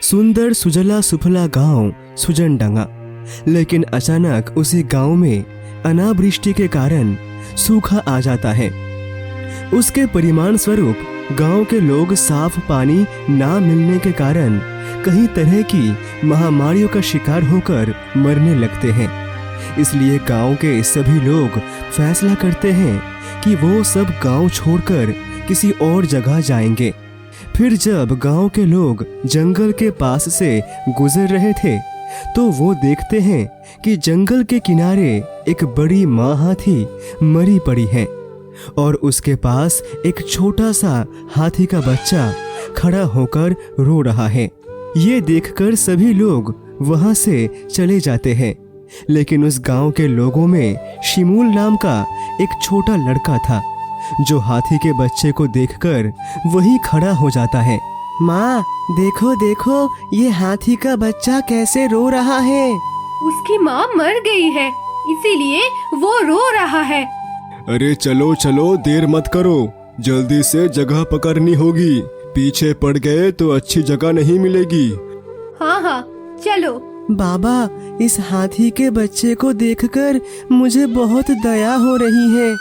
सुंदर सुजला सुफला गांव सुजनडंगा। लेकिन अचानक उसी गांव में अनावृष्टि के कारण सूखा आ जाता है। उसके परिणाम स्वरूप गांव के लोग साफ पानी ना मिलने के कारण कई तरह की महामारियों का शिकार होकर मरने लगते हैं। इसलिए गांव के सभी लोग फैसला करते हैं कि वो सब गांव छोड़कर किसी और जगह जाएंगे। फिर जब गांव के लोग जंगल के पास से गुजर रहे थे तो वो देखते हैं कि जंगल के किनारे एक बड़ी माँ हाथी मरी पड़ी है और उसके पास एक छोटा सा हाथी का बच्चा खड़ा होकर रो रहा है। ये देखकर सभी लोग वहां से चले जाते हैं। लेकिन उस गांव के लोगों में शिमूल नाम का एक छोटा लड़का था जो हाथी के बच्चे को देखकर वहीं खड़ा हो जाता है। माँ देखो देखो, ये हाथी का बच्चा कैसे रो रहा है। उसकी माँ मर गई है, इसीलिए वो रो रहा है। अरे चलो चलो, देर मत करो, जल्दी से जगह पकड़नी होगी। पीछे पड़ गए तो अच्छी जगह नहीं मिलेगी। हाँ हाँ चलो। बाबा, इस हाथी के बच्चे को देखकर मुझे बहुत दया हो रही है।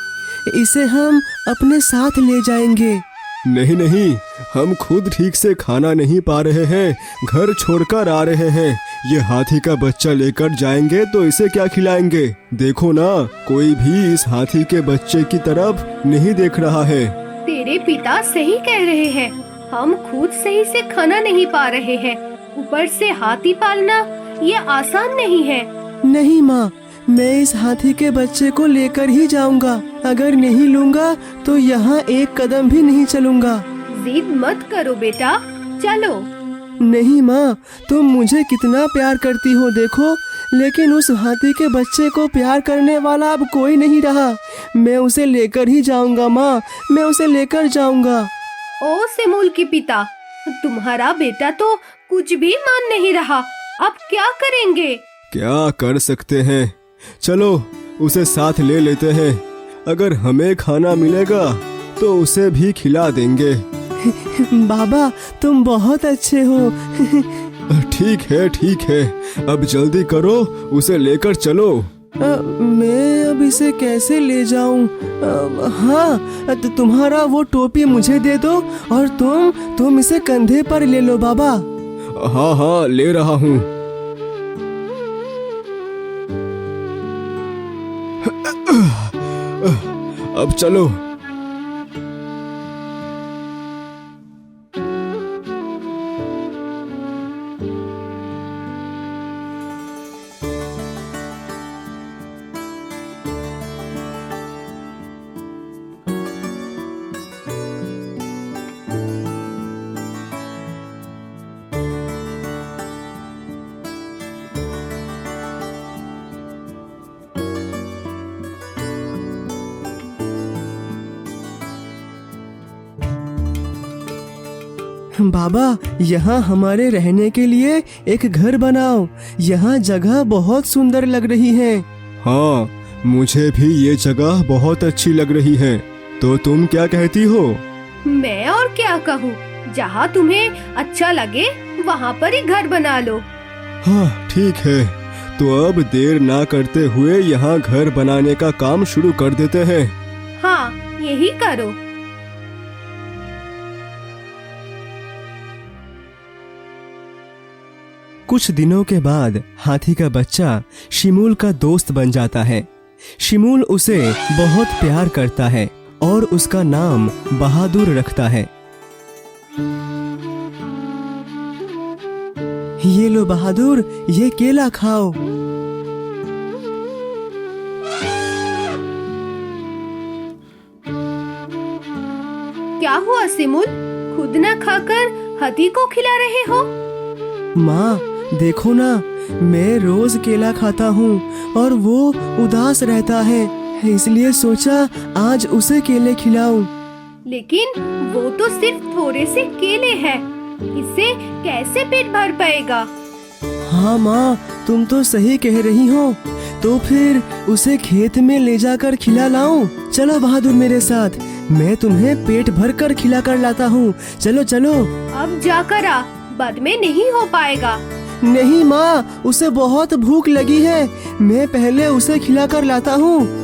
इसे हम अपने साथ ले जाएंगे। नहीं नहीं, हम खुद ठीक से खाना नहीं पा रहे हैं, घर छोड़कर आ रहे हैं। ये हाथी का बच्चा लेकर जाएंगे तो इसे क्या खिलाएंगे? देखो ना, कोई भी इस हाथी के बच्चे की तरफ नहीं देख रहा है। तेरे पिता सही कह रहे हैं, हम खुद सही से खाना नहीं पा रहे हैं, ऊपर से हाथी पालना ये आसान नहीं है। नहीं माँ, मैं इस हाथी के बच्चे को लेकर ही जाऊंगा। अगर नहीं लूंगा तो यहाँ एक कदम भी नहीं चलूंगा। जिद मत करो बेटा, चलो। नहीं माँ, तुम मुझे कितना प्यार करती हो देखो, लेकिन उस हाथी के बच्चे को प्यार करने वाला अब कोई नहीं रहा। मैं उसे लेकर ही जाऊंगा माँ, मैं उसे लेकर जाऊंगा। ओ सिमूल की पिता, तुम्हारा बेटा तो कुछ भी मान नहीं रहा, अब क्या करेंगे? क्या कर सकते हैं, चलो उसे साथ ले लेते हैं। अगर हमें खाना मिलेगा तो उसे भी खिला देंगे। बाबा, तुम बहुत अच्छे हो। ठीक है, अब जल्दी करो, उसे लेकर चलो। मैं अब इसे कैसे ले जाऊं? हाँ, तुम्हारा वो टोपी मुझे दे दो और तुम इसे कंधे पर ले लो बाबा। हाँ, ले रहा हूँ। अब चलो। बाबा, यहाँ हमारे रहने के लिए एक घर बनाओ। यहाँ जगह बहुत सुंदर लग रही है। हाँ, मुझे भी ये जगह बहुत अच्छी लग रही है। तो तुम क्या कहती हो? मैं और क्या कहूँ, जहाँ तुम्हें अच्छा लगे वहाँ पर ही घर बना लो। हाँ ठीक है, तो अब देर ना करते हुए यहाँ घर बनाने का काम शुरू कर देते हैं। हाँ, यही करो। कुछ दिनों के बाद हाथी का बच्चा शिमूल का दोस्त बन जाता है। शिमूल उसे बहुत प्यार करता है और उसका नाम बहादुर रखता है। ये लो बहादुर, ये केला खाओ। क्या हुआ सिमूल, खुद न खाकर हाथी को खिला रहे हो? माँ देखो ना, मैं रोज केला खाता हूँ और वो उदास रहता है, इसलिए सोचा आज उसे केले खिलाऊं। लेकिन वो तो सिर्फ थोड़े से केले हैं, इससे कैसे पेट भर पाएगा? हाँ माँ, तुम तो सही कह रही हो। तो फिर उसे खेत में ले जाकर खिला लाऊं? चलो बहादुर मेरे साथ, मैं तुम्हें पेट भर कर खिला कर लाता हूँ। चलो चलो। अब जाकर आ, बाद में नहीं हो पाएगा। नहीं माँ, उसे बहुत भूख लगी है, मैं पहले उसे खिलाकर लाता हूँ।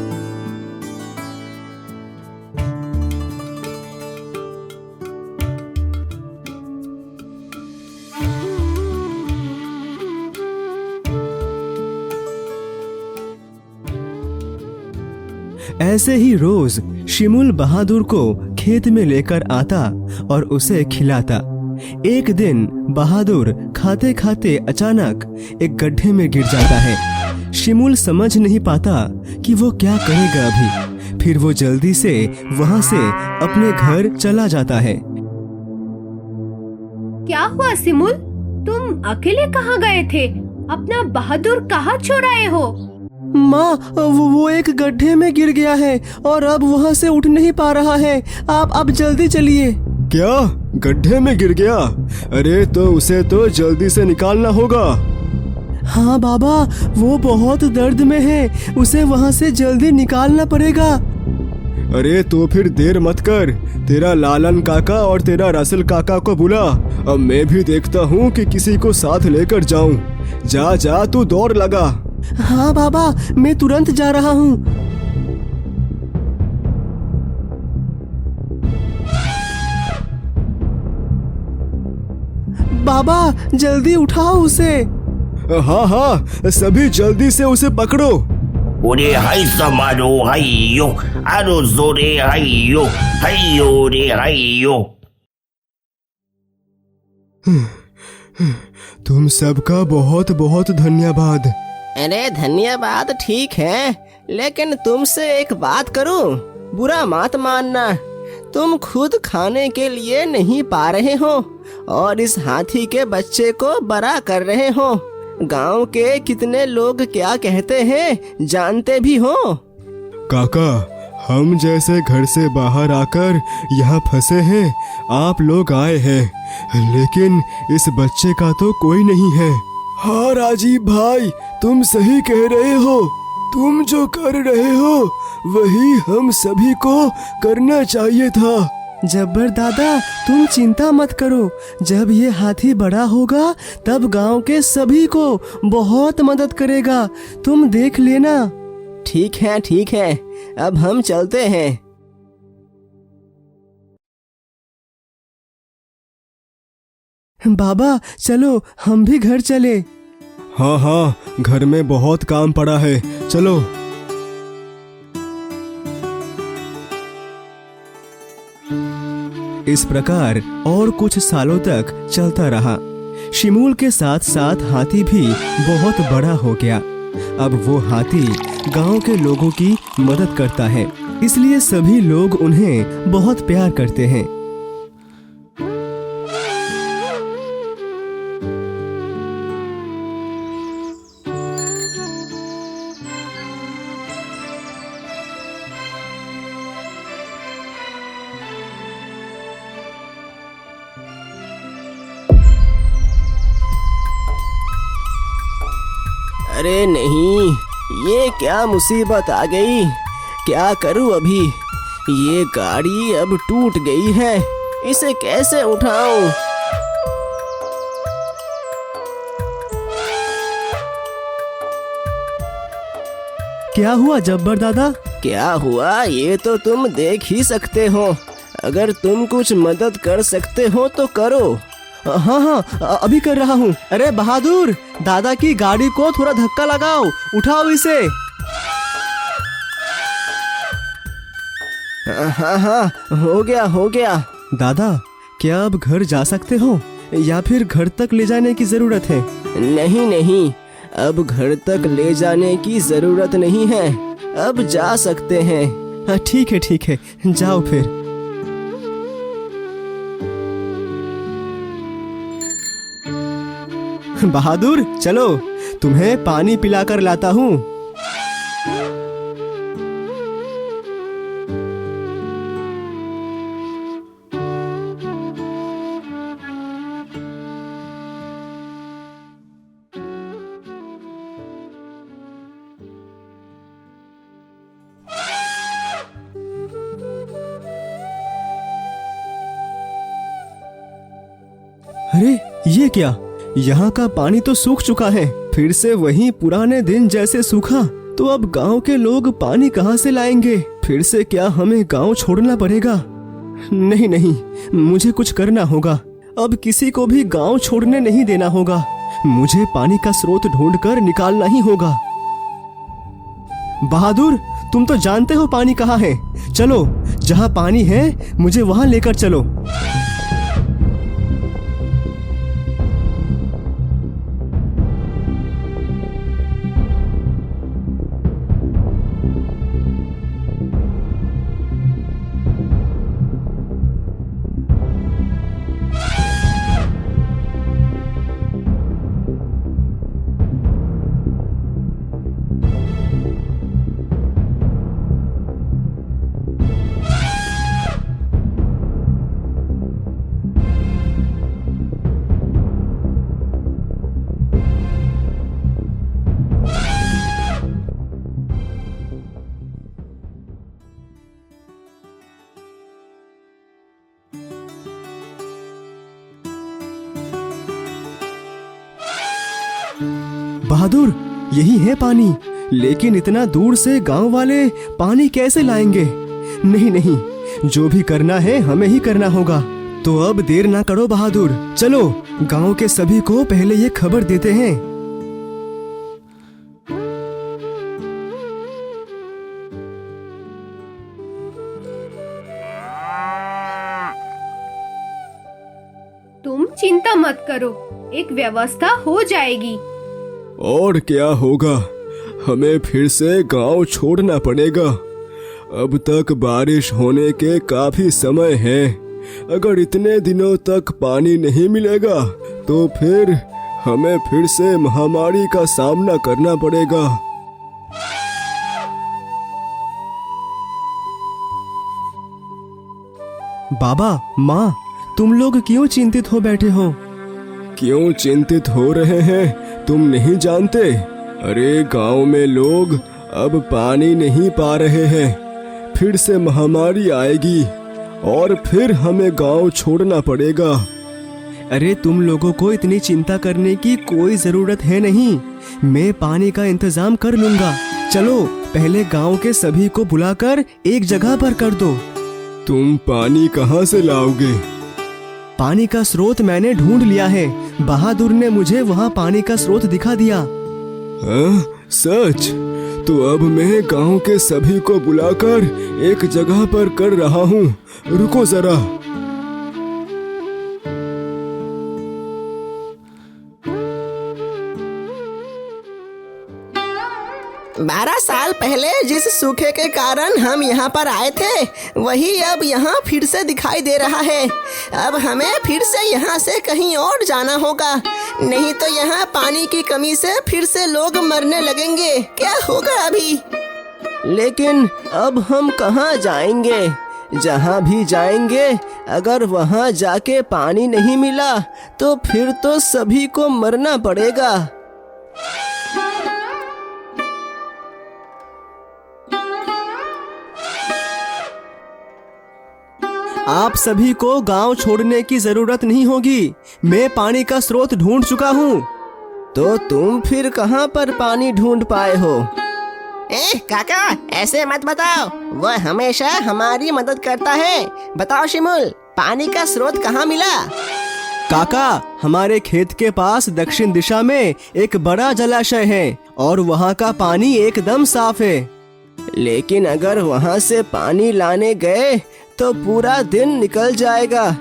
ऐसे ही रोज शिमुल बहादुर को खेत में लेकर आता और उसे खिलाता। एक दिन बहादुर खाते खाते अचानक एक गड्ढे में गिर जाता है। शिमुल समझ नहीं पाता कि वो क्या करेगा अभी। फिर वो जल्दी से वहां से अपने घर चला जाता है। क्या हुआ शिमुल, तुम अकेले कहाँ गए थे? अपना बहादुर कहाँ छोड़ाए हो? माँ, वो एक गड्ढे में गिर गया है और अब वहाँ से उठ नहीं पा रहा है। आप जल्दी चलिए। क्या गड्ढे में गिर गया? अरे तो उसे तो जल्दी से निकालना होगा। हाँ बाबा, वो बहुत दर्द में है, उसे वहाँ से जल्दी निकालना पड़ेगा। अरे तो फिर देर मत कर, तेरा लालन काका और तेरा रसल काका को बुला। अब मैं भी देखता हूँ कि किसी को साथ लेकर जाऊं। जा जा तू दौड़ लगा। हाँ बाबा, मैं तुरंत जा रहा हूँ। बाबा जल्दी उठाओ उसे। हाँ हाँ, सभी जल्दी से उसे पकड़ो। ओरे हाय समारो हाइयो, आरो जोरे हाइयो, हाइयो रे हाइयो। तुम सबका बहुत बहुत धन्यवाद। अरे धन्यवाद ठीक है, लेकिन तुमसे एक बात करूं, बुरा मत मानना। तुम खुद खाने के लिए नहीं पा रहे हो और इस हाथी के बच्चे को बड़ा कर रहे हो। गांव के कितने लोग क्या कहते हैं जानते भी हो? काका, हम जैसे घर से बाहर आकर यहाँ फंसे हैं, आप लोग आए हैं, लेकिन इस बच्चे का तो कोई नहीं है। हाँ राजीव भाई, तुम सही कह रहे हो। तुम जो कर रहे हो वही हम सभी को करना चाहिए था। जब्बर दादा, तुम चिंता मत करो। जब ये हाथी बड़ा होगा तब गांव के सभी को बहुत मदद करेगा, तुम देख लेना। ठीक है, अब हम चलते हैं। बाबा चलो, हम भी घर चले। हाँ हाँ, घर में बहुत काम पड़ा है, चलो। इस प्रकार और कुछ सालों तक चलता रहा। शिमूल के साथ साथ हाथी भी बहुत बड़ा हो गया। अब वो हाथी गांव के लोगों की मदद करता है, इसलिए सभी लोग उन्हें बहुत प्यार करते हैं। अरे नहीं, ये क्या मुसीबत आ गई। क्या करूं अभी? ये गाड़ी अब टूट गई है, इसे कैसे उठाऊं? क्या हुआ जब्बर दादा? क्या हुआ ये तो तुम देख ही सकते हो। अगर तुम कुछ मदद कर सकते हो तो करो। हाँ, अभी कर रहा हूँ। अरे बहादुर, दादा की गाड़ी को थोड़ा धक्का लगाओ, उठाओ इसे। हाँ, हो गया। दादा, क्या अब घर जा सकते हो या फिर घर तक ले जाने की जरूरत है? नहीं, अब घर तक ले जाने की जरूरत नहीं है, अब जा सकते हैं। ठीक है, जाओ फिर। बहादुर चलो, तुम्हें पानी पिलाकर लाता हूँ। अरे ये क्या, यहाँ का पानी तो सूख चुका है, फिर से वही पुराने दिन जैसे सूखा। तो अब गांव के लोग पानी कहाँ से लाएंगे? फिर से क्या हमें गांव छोड़ना पड़ेगा? नहीं नहीं, मुझे कुछ करना होगा। अब किसी को भी गांव छोड़ने नहीं देना होगा। मुझे पानी का स्रोत ढूंढकर निकालना ही होगा। बहादुर, तुम तो जानते हो पानी कहाँ है। चलो, जहाँ पानी है मुझे वहाँ लेकर चलो। बहादुर, यही है पानी, लेकिन इतना दूर से गांव वाले पानी कैसे लाएंगे? नहीं नहीं, जो भी करना है हमें ही करना होगा। तो अब देर ना करो बहादुर, चलो गांव के सभी को पहले ये खबर देते हैं। तुम चिंता मत करो, एक व्यवस्था हो जाएगी। और क्या होगा, हमें फिर से गांव छोड़ना पड़ेगा। अब तक बारिश होने के काफी समय है। अगर इतने दिनों तक पानी नहीं मिलेगा तो फिर हमें फिर से महामारी का सामना करना पड़ेगा। बाबा, माँ, तुम लोग क्यों चिंतित हो बैठे हो? क्यों चिंतित हो रहे हैं, तुम नहीं जानते? अरे गांव में लोग अब पानी नहीं पा रहे हैं। फिर से महामारी आएगी और फिर हमें गांव छोड़ना पड़ेगा। अरे तुम लोगों को इतनी चिंता करने की कोई जरूरत है नहीं। मैं पानी का इंतजाम कर लूंगा। चलो पहले गांव के सभी को बुलाकर एक जगह पर कर दो। तुम पानी कहाँ से लाओगे? पानी का स्रोत मैंने ढूंढ लिया है। बहादुर ने मुझे वहाँ पानी का स्रोत दिखा दिया। सच? तो अब मैं गांव के सभी को बुलाकर एक जगह पर कर रहा हूँ। रुको जरा। 12 साल पहले जिस सूखे के कारण हम यहाँ पर आए थे वही अब यहाँ फिर से दिखाई दे रहा है। अब हमें फिर से यहाँ से कहीं और जाना होगा, नहीं तो यहाँ पानी की कमी से फिर से लोग मरने लगेंगे। क्या होगा अभी? लेकिन अब हम कहाँ जाएंगे? जहाँ भी जाएंगे अगर वहाँ जाके पानी नहीं मिला तो फिर तो सभी को मरना पड़ेगा। आप सभी को गांव छोड़ने की जरूरत नहीं होगी। मैं पानी का स्रोत ढूंढ चुका हूँ। तो तुम फिर कहाँ पर पानी ढूंढ पाए हो? काका, ऐसे मत बताओ, वह हमेशा हमारी मदद करता है। बताओ शिमुल, पानी का स्रोत कहाँ मिला? काका, हमारे खेत के पास दक्षिण दिशा में एक बड़ा जलाशय है और वहाँ का पानी एकदम साफ है। लेकिन अगर वहाँ से पानी लाने गए तो पूरा दिन निकल जाएगा,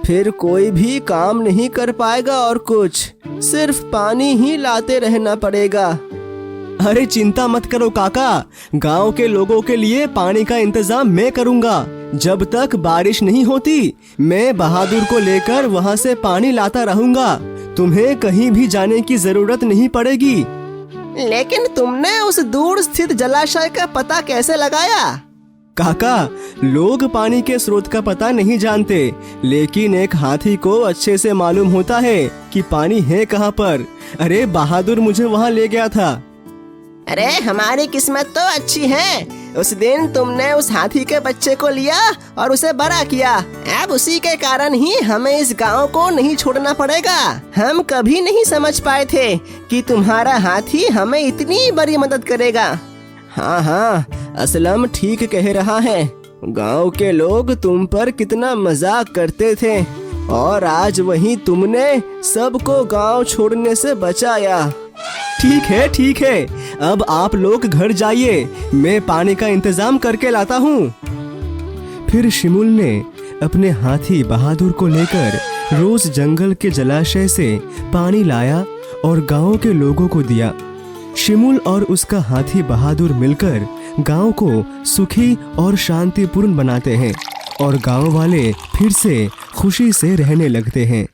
फिर कोई भी काम नहीं कर पाएगा और कुछ सिर्फ पानी ही लाते रहना पड़ेगा। अरे चिंता मत करो काका, गांव के लोगों के लिए पानी का इंतजाम मैं करूंगा। जब तक बारिश नहीं होती मैं बहादुर को लेकर वहां से पानी लाता रहूंगा। तुम्हें कहीं भी जाने की जरूरत नहीं पड़ेगी। लेकिन तुमने उस दूर स्थित जलाशय का पता कैसे लगाया? काका, लोग पानी के स्रोत का पता नहीं जानते, लेकिन एक हाथी को अच्छे से मालूम होता है कि पानी है कहाँ पर। अरे बहादुर मुझे वहाँ ले गया था। अरे हमारी किस्मत तो अच्छी है, उस दिन तुमने उस हाथी के बच्चे को लिया और उसे बड़ा किया। अब उसी के कारण ही हमें इस गांव को नहीं छोड़ना पड़ेगा। हम कभी नहीं समझ पाए थे कि तुम्हारा हाथी हमें इतनी बड़ी मदद करेगा। हाँ हाँ, असलम ठीक कह रहा है। गांव के लोग तुम पर कितना मजाक करते थे और आज वही तुमने सबको गांव छोड़ने से बचाया। ठीक है, अब आप लोग घर जाइए, मैं पानी का इंतजाम करके लाता हूँ। फिर शिमुल ने अपने हाथी बहादुर को लेकर रोज जंगल के जलाशय से पानी लाया और गांव के लोगों को दिया। शिमुल और उसका हाथी बहादुर मिलकर गांव को सुखी और शांतिपूर्ण बनाते हैं और गांव वाले फिर से खुशी से रहने लगते हैं।